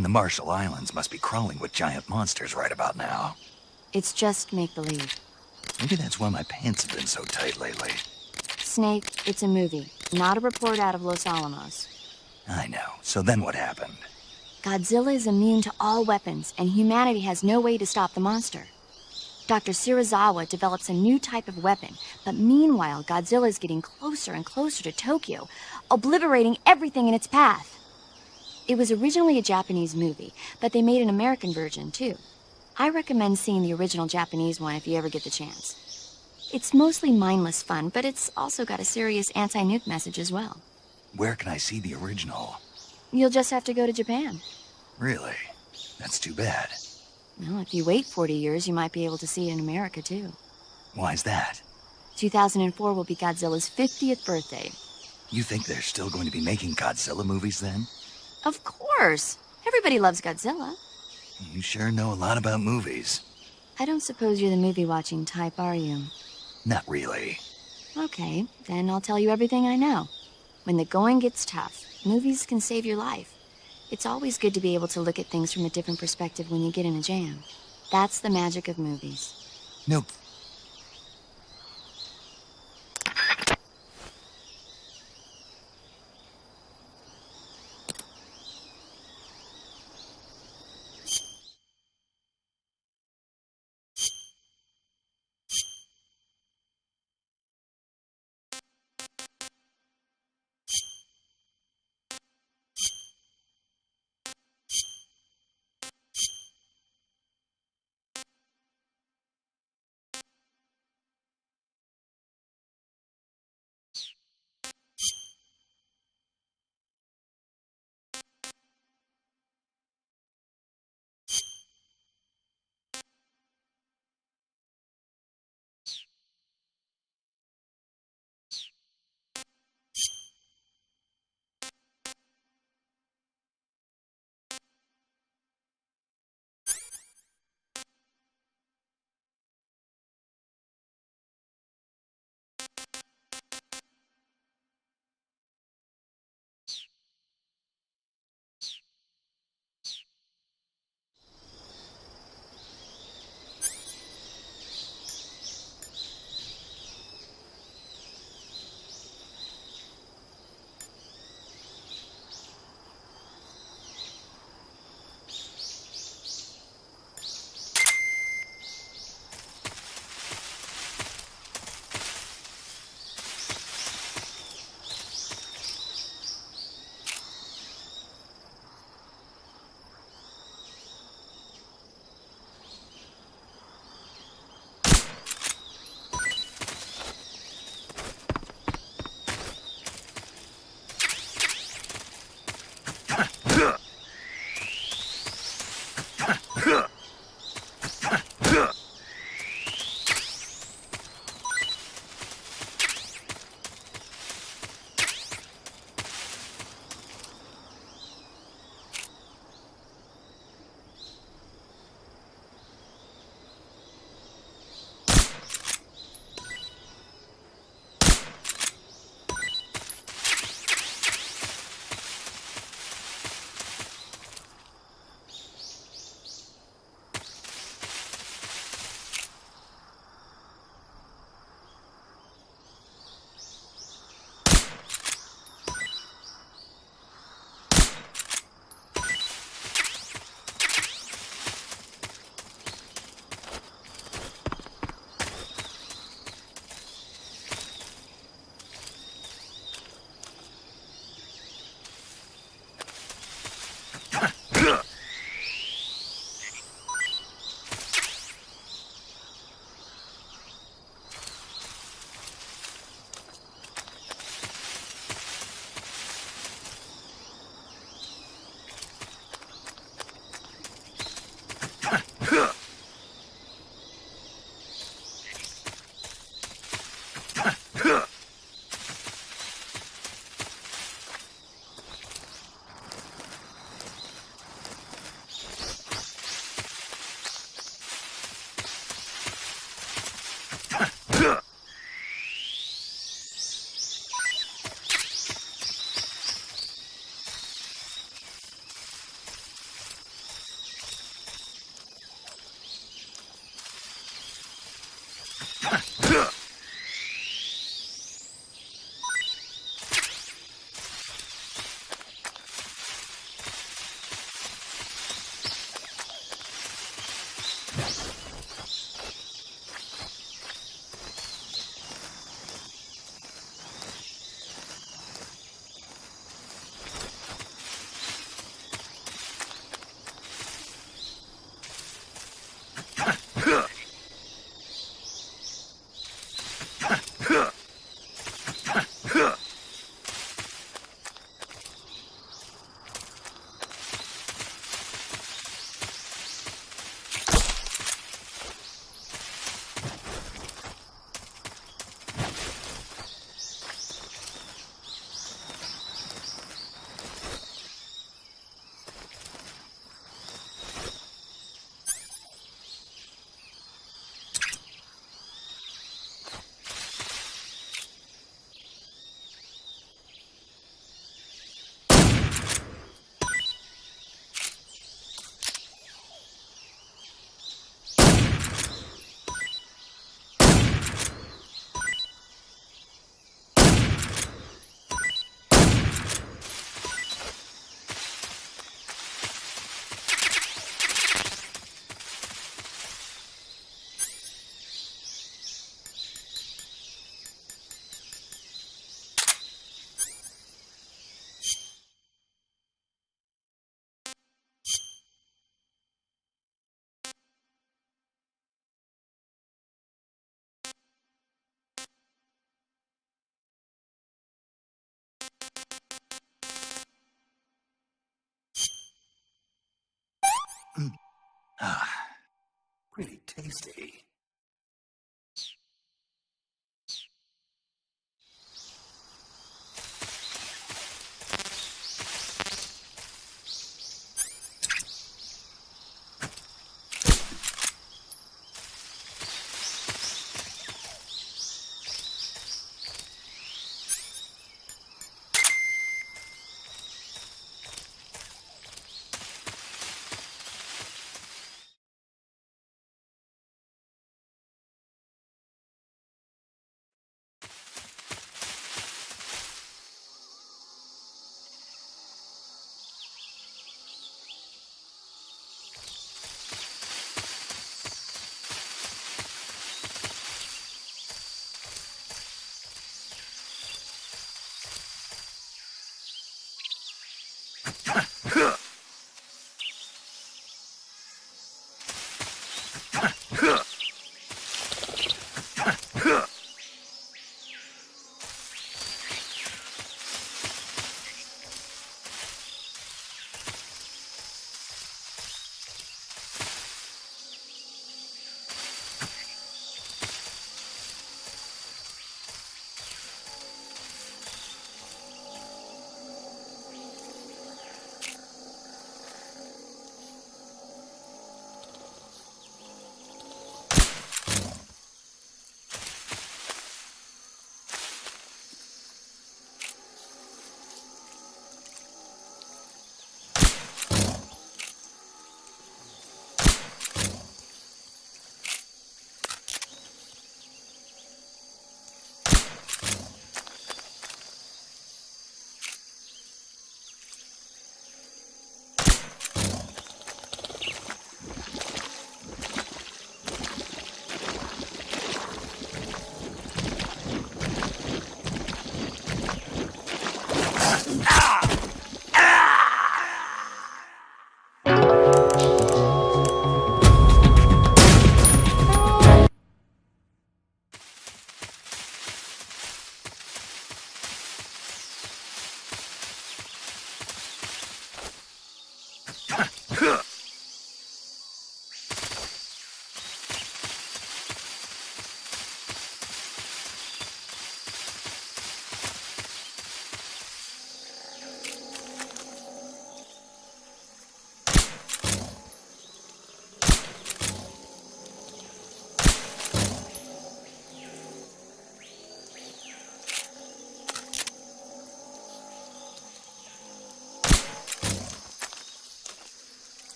And the Marshall Islands must be crawling with giant monsters right about now. It's just make-believe. Maybe that's why my pants have been so tight lately. Snake, it's a movie, not a report out of Los Alamos. I know. So then what happened? Godzilla is immune to all weapons, and humanity has no way to stop the monster. Dr. Shirazawa develops a new type of weapon, but meanwhile, Godzilla is getting closer and closer to Tokyo, obliterating everything in its path. It was originally a Japanese movie, but they made an American version, too. I recommend seeing the original Japanese one if you ever get the chance. It's mostly mindless fun, but it's also got a serious anti-nuke message as well. Where can I see the original? You'll just have to go to Japan. Really? That's too bad. Well, if you wait 40 years, you might be able to see it in America, too. Why's that? 2004 will be Godzilla's 50th birthday. You think they're still going to be making Godzilla movies then? Of course! Everybody loves Godzilla. You sure know a lot about movies. I don't suppose you're the movie-watching type, are you? Not really. Okay, then I'll tell you everything I know. When the going gets tough, movies can save your life. It's always good to be able to look at things from a different perspective when you get in a jam. That's the magic of movies. No. Ah, pretty tasty.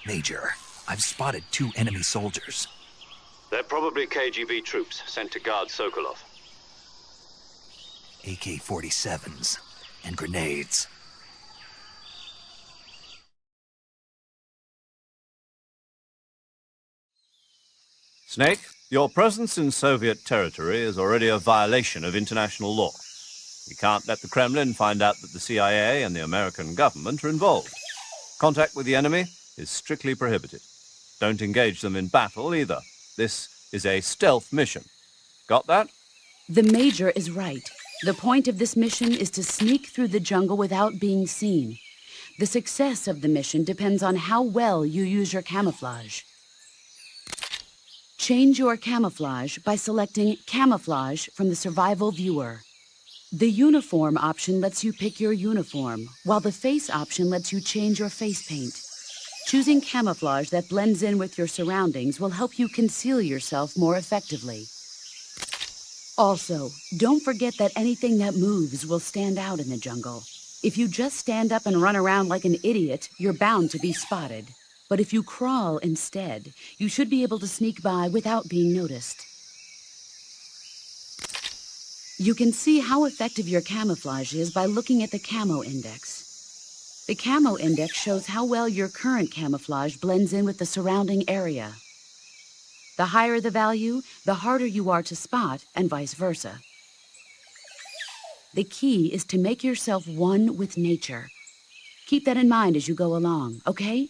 Major, I've spotted 2 enemy soldiers. They're probably KGB troops sent to guard Sokolov. AK-47s and grenades. Snake, your presence in Soviet territory is already a violation of international law. We can't let the Kremlin find out that the CIA and the American government are involved. Contact with the enemy is strictly prohibited. Don't engage them in battle either. This is a stealth mission. Got that? The Major is right. The point of this mission is to sneak through the jungle without being seen. The success of the mission depends on how well you use your camouflage. Change your camouflage by selecting Camouflage from the Survival Viewer. The Uniform option lets you pick your uniform, while the Face option lets you change your face paint. Choosing camouflage that blends in with your surroundings will help you conceal yourself more effectively. Also, don't forget that anything that moves will stand out in the jungle. If you just stand up and run around like an idiot, you're bound to be spotted. But if you crawl instead, you should be able to sneak by without being noticed. You can see how effective your camouflage is by looking at the Camo Index. The Camo Index shows how well your current camouflage blends in with the surrounding area. The higher the value, the harder you are to spot, and vice versa. The key is to make yourself one with nature. Keep that in mind as you go along, okay?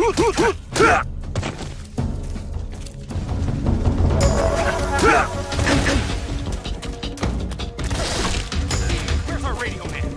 Where's our radio man?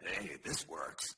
Hey, this works.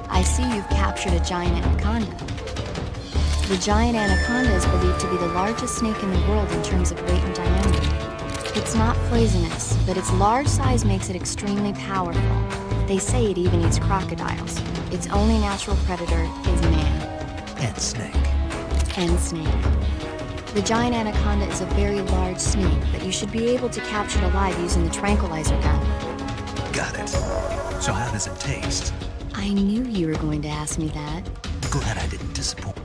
I see you've captured a giant anaconda. The giant anaconda is believed to be the largest snake in the world in terms of weight and diameter. It's not poisonous, but its large size makes it extremely powerful. They say it even eats crocodiles. Its only natural predator is man. And Snake. And snake. The giant anaconda is a very large snake, but you should be able to capture it alive using the tranquilizer gun. Got it. So how does it taste? I knew you were going to ask me that. Glad I didn't disappoint.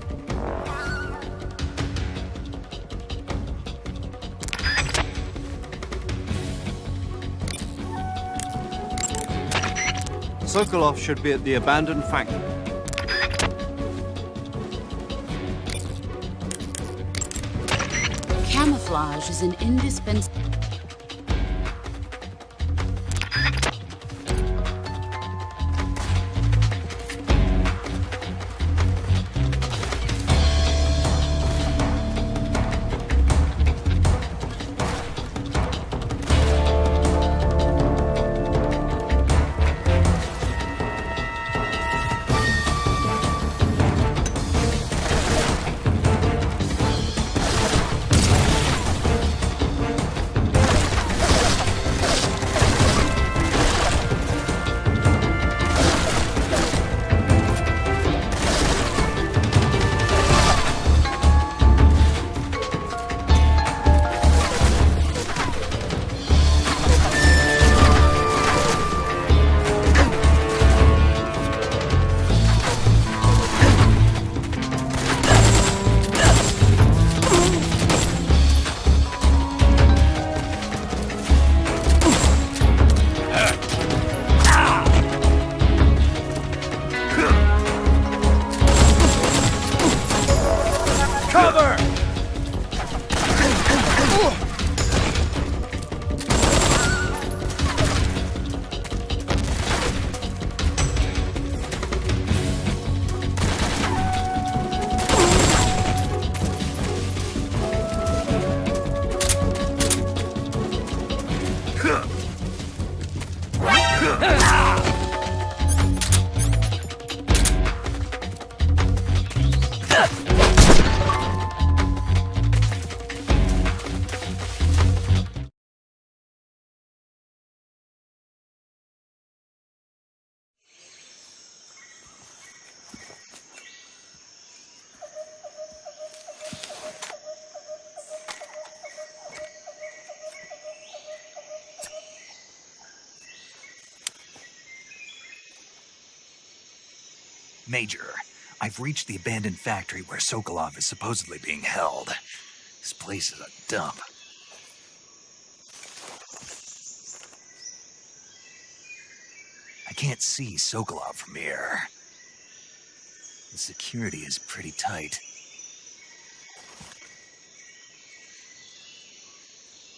Sokolov should be at the abandoned factory. Camouflage is an indispensable... Major, I've reached the abandoned factory where Sokolov is supposedly being held. This place is a dump. I can't see Sokolov from here. The security is pretty tight.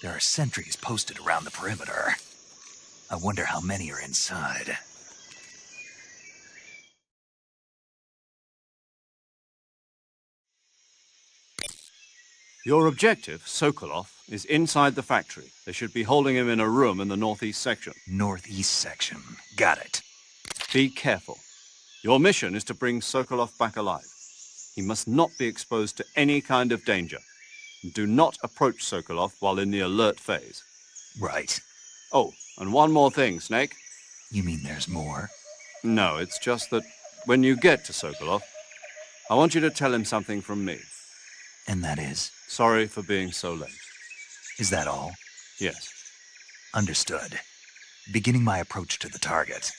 There are sentries posted around the perimeter. I wonder how many are inside. Your objective, Sokolov, is inside the factory. They should be holding him in a room in the northeast section. Northeast section. Got it. Be careful. Your mission is to bring Sokolov back alive. He must not be exposed to any kind of danger. Do not approach Sokolov while in the alert phase. Right. Oh, and one more thing, Snake. You mean there's more? No, it's just that when you get to Sokolov, I want you to tell him something from me. And that is? Sorry for being so late. Is that all? Yes. Understood. Beginning my approach to the target.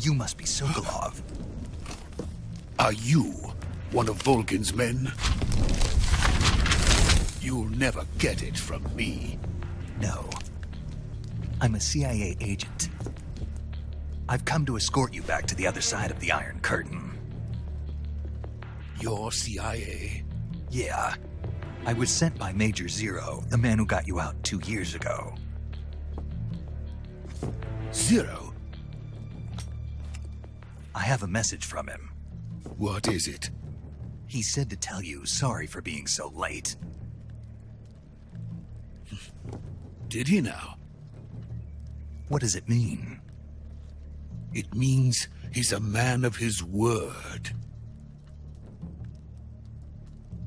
You must be Sokolov. Are you one of Volgin's men? You'll never get it from me. No. I'm a CIA agent. I've come to escort you back to the other side of the Iron Curtain. You're CIA? Yeah. I was sent by Major Zero, the man who got you out 2 years ago. Zero? I have a message from him. What is it? He said to tell you sorry for being so late. Did he now? What does it mean? It means he's a man of his word.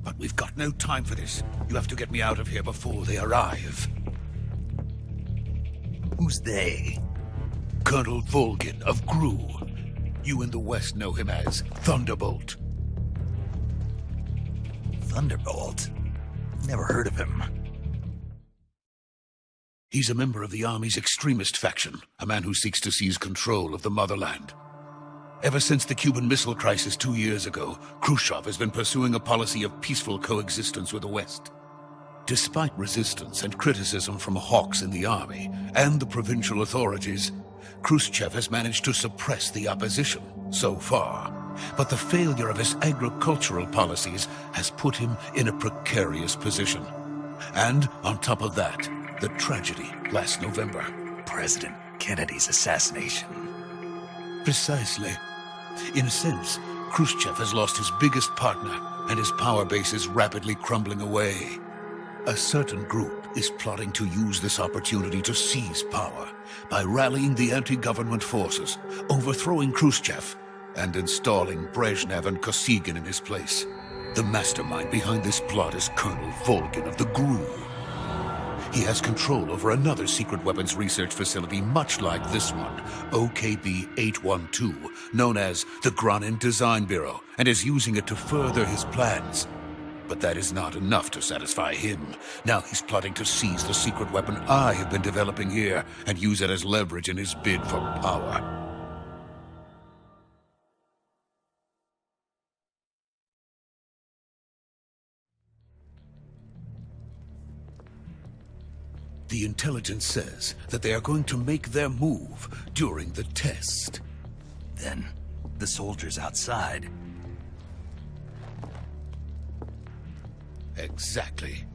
But we've got no time for this. You have to get me out of here before they arrive. Who's they? Colonel Volgin of GRU. You in the West know him as Thunderbolt. Thunderbolt? Never heard of him. He's a member of the Army's extremist faction, a man who seeks to seize control of the motherland. Ever since the Cuban Missile Crisis 2 years ago, Khrushchev has been pursuing a policy of peaceful coexistence with the West. Despite resistance and criticism from hawks in the army and the provincial authorities, Khrushchev has managed to suppress the opposition so far. But the failure of his agricultural policies has put him in a precarious position. And on top of that, the tragedy last November. President Kennedy's assassination. Precisely. In a sense, Khrushchev has lost his biggest partner, and his power base is rapidly crumbling away. A certain group is plotting to use this opportunity to seize power by rallying the anti-government forces, overthrowing Khrushchev, and installing Brezhnev and Kosygin in his place. The mastermind behind this plot is Colonel Volgin of the GRU. He has control over another secret weapons research facility much like this one, OKB-812, known as the Granin Design Bureau, and is using it to further his plans. But that is not enough to satisfy him. Now he's plotting to seize the secret weapon I have been developing here and use it as leverage in his bid for power. The intelligence says that they are going to make their move during the test. Then, the soldiers outside. Exactly.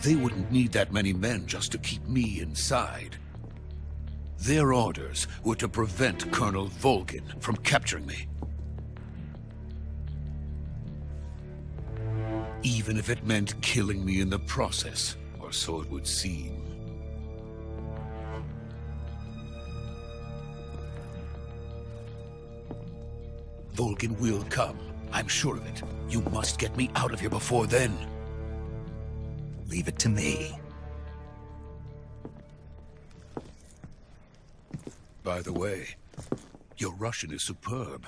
They wouldn't need that many men just to keep me inside. Their orders were to prevent Colonel Volgin from capturing me. Even if it meant killing me in the process. Or so it would seem. Volgin will come. I'm sure of it. You must get me out of here before then. Leave it to me. By the way, your Russian is superb.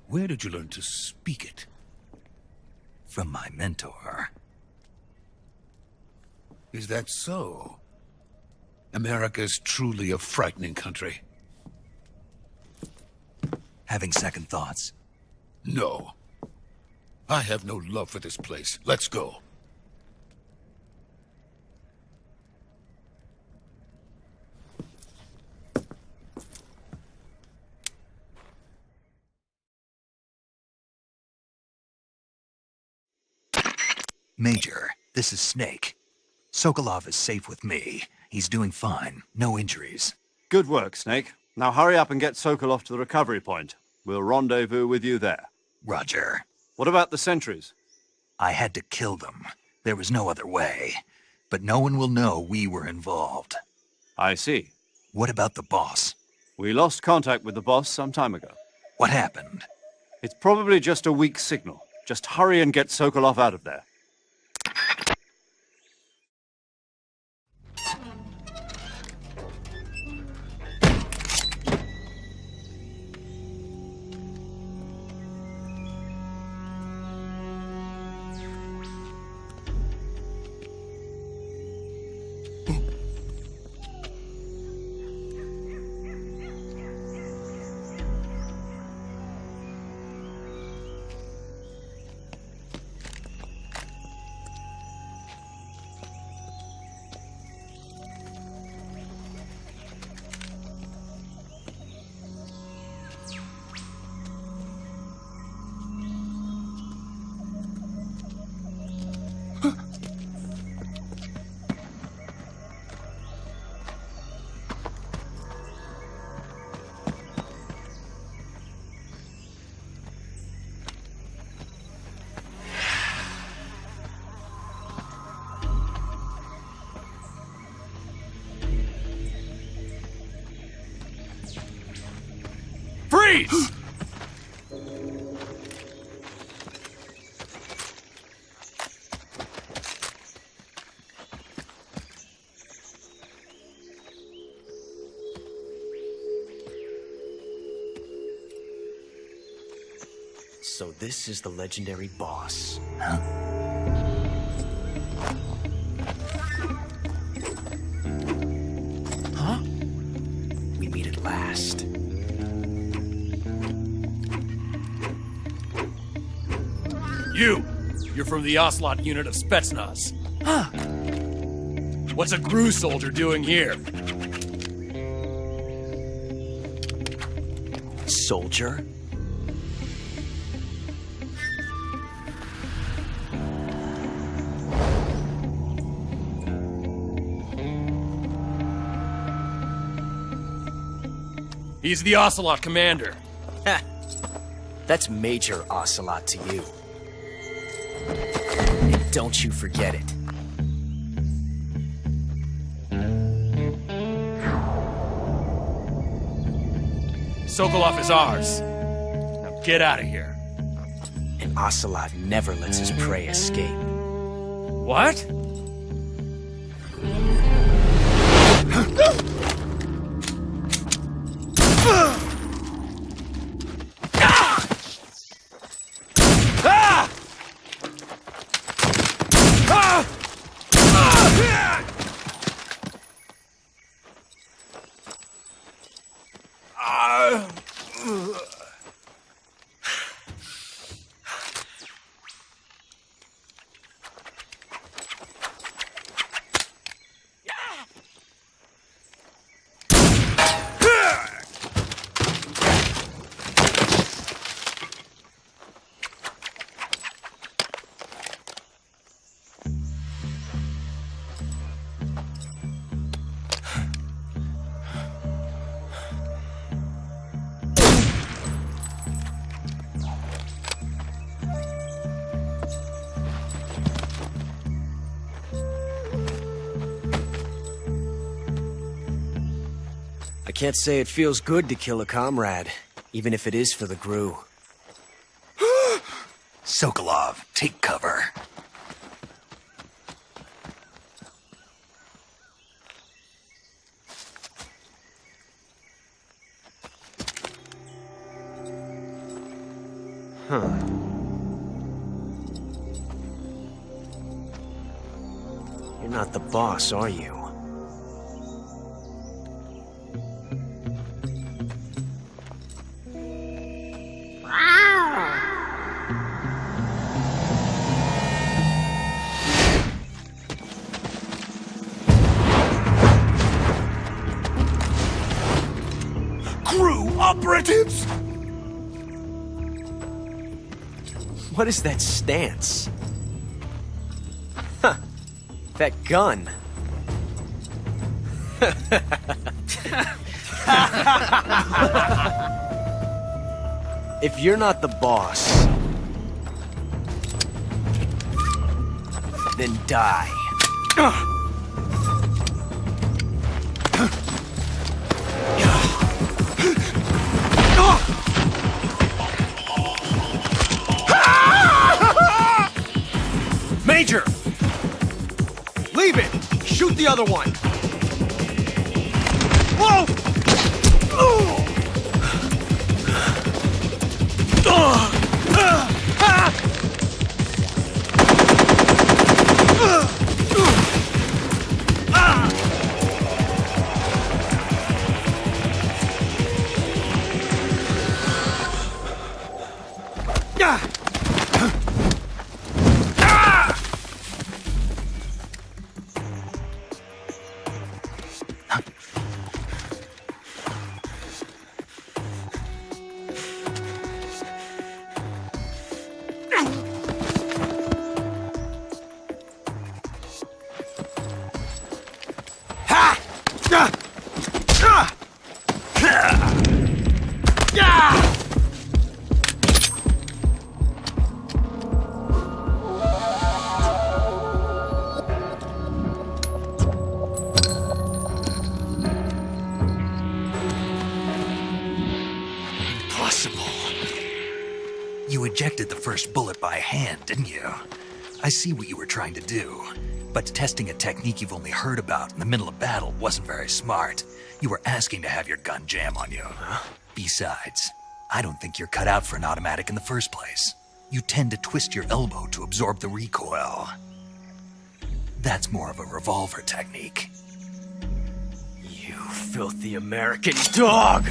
Where did you learn to speak it? From my mentor. Is that so? America's truly a frightening country. Having second thoughts? No. I have no love for this place. Let's go. Major, this is Snake. Sokolov is safe with me. He's doing fine. No injuries. Good work, Snake. Now hurry up and get Sokolov to the recovery point. We'll rendezvous with you there. Roger. What about the sentries? I had to kill them. There was no other way. But no one will know we were involved. I see. What about the boss? We lost contact with the boss some time ago. What happened? It's probably just a weak signal. Just hurry and get Sokolov out of there. Freeze! So this is the legendary boss. Huh? We meet at last. You're from the Ocelot unit of Spetsnaz. Huh. What's a GRU soldier doing here? Soldier? He's the Ocelot commander. Ha! That's Major Ocelot to you. And don't you forget it. Sokolov is ours. Now get out of here. And Ocelot never lets his prey escape. What? I can't say it feels good to kill a comrade, even if it is for the GRU. Sokolov, take cover. You're not the boss, are you? GRU operatives! What is that stance? Huh. That gun. If you're not the boss, then die. Major! Leave it! Shoot the other one! Whoa! impossible. You ejected the first bullet by hand, didn't you? I see what you were trying to do. But testing a technique you've only heard about in the middle of battle wasn't very smart. You were asking to have your gun jam on you. Besides, I don't think you're cut out for an automatic in the first place. You tend to twist your elbow to absorb the recoil. That's more of a revolver technique. You filthy American dog!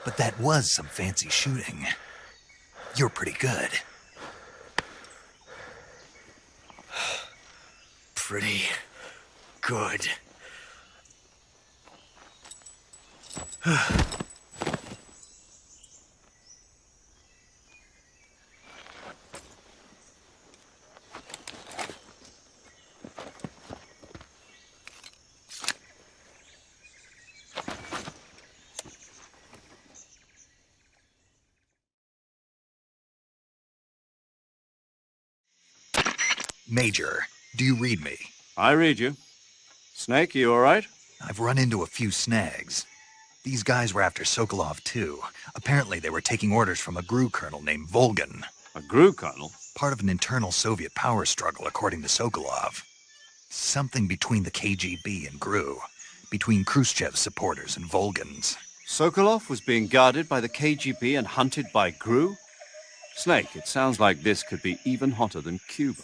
But that was some fancy shooting. You're pretty good. Pretty good. Major, do you read me? I read you. Snake, you all right? I've run into a few snags. These guys were after Sokolov, too. Apparently they were taking orders from a GRU colonel named Volgan. A GRU colonel? Part of an internal Soviet power struggle, according to Sokolov. Something between the KGB and GRU. Between Khrushchev's supporters and Volgan's. Sokolov was being guarded by the KGB and hunted by GRU? Snake, it sounds like this could be even hotter than Cuba.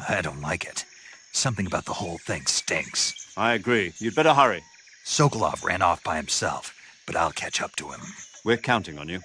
I don't like it. Something about the whole thing stinks. I agree. You'd better hurry. Sokolov ran off by himself, but I'll catch up to him. We're counting on you.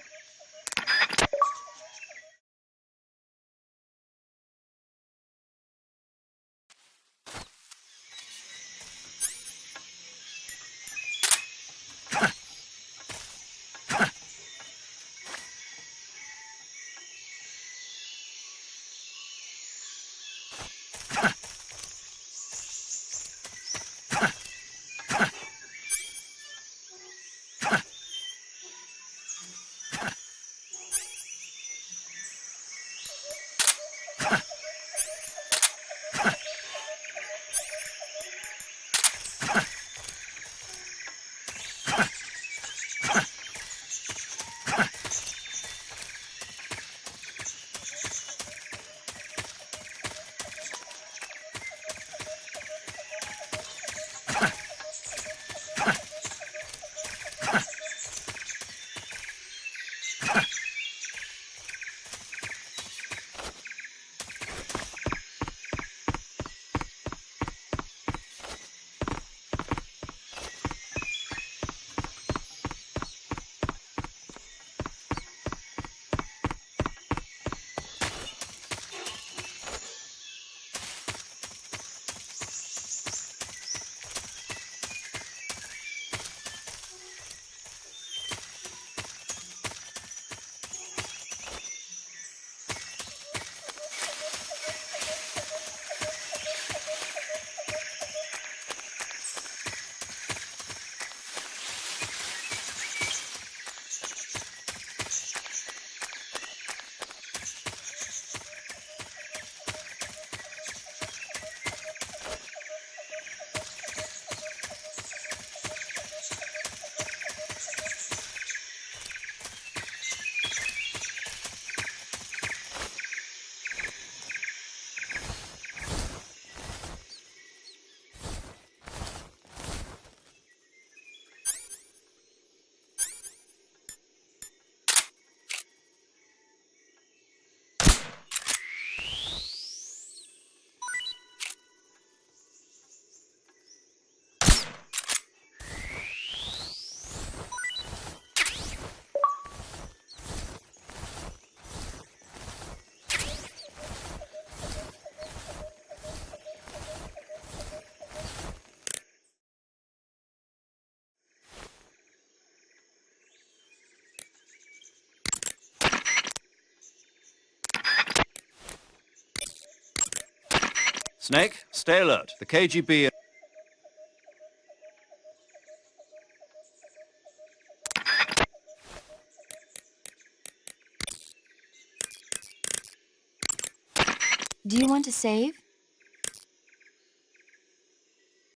Snake, stay alert. The KGB... Do you want to save?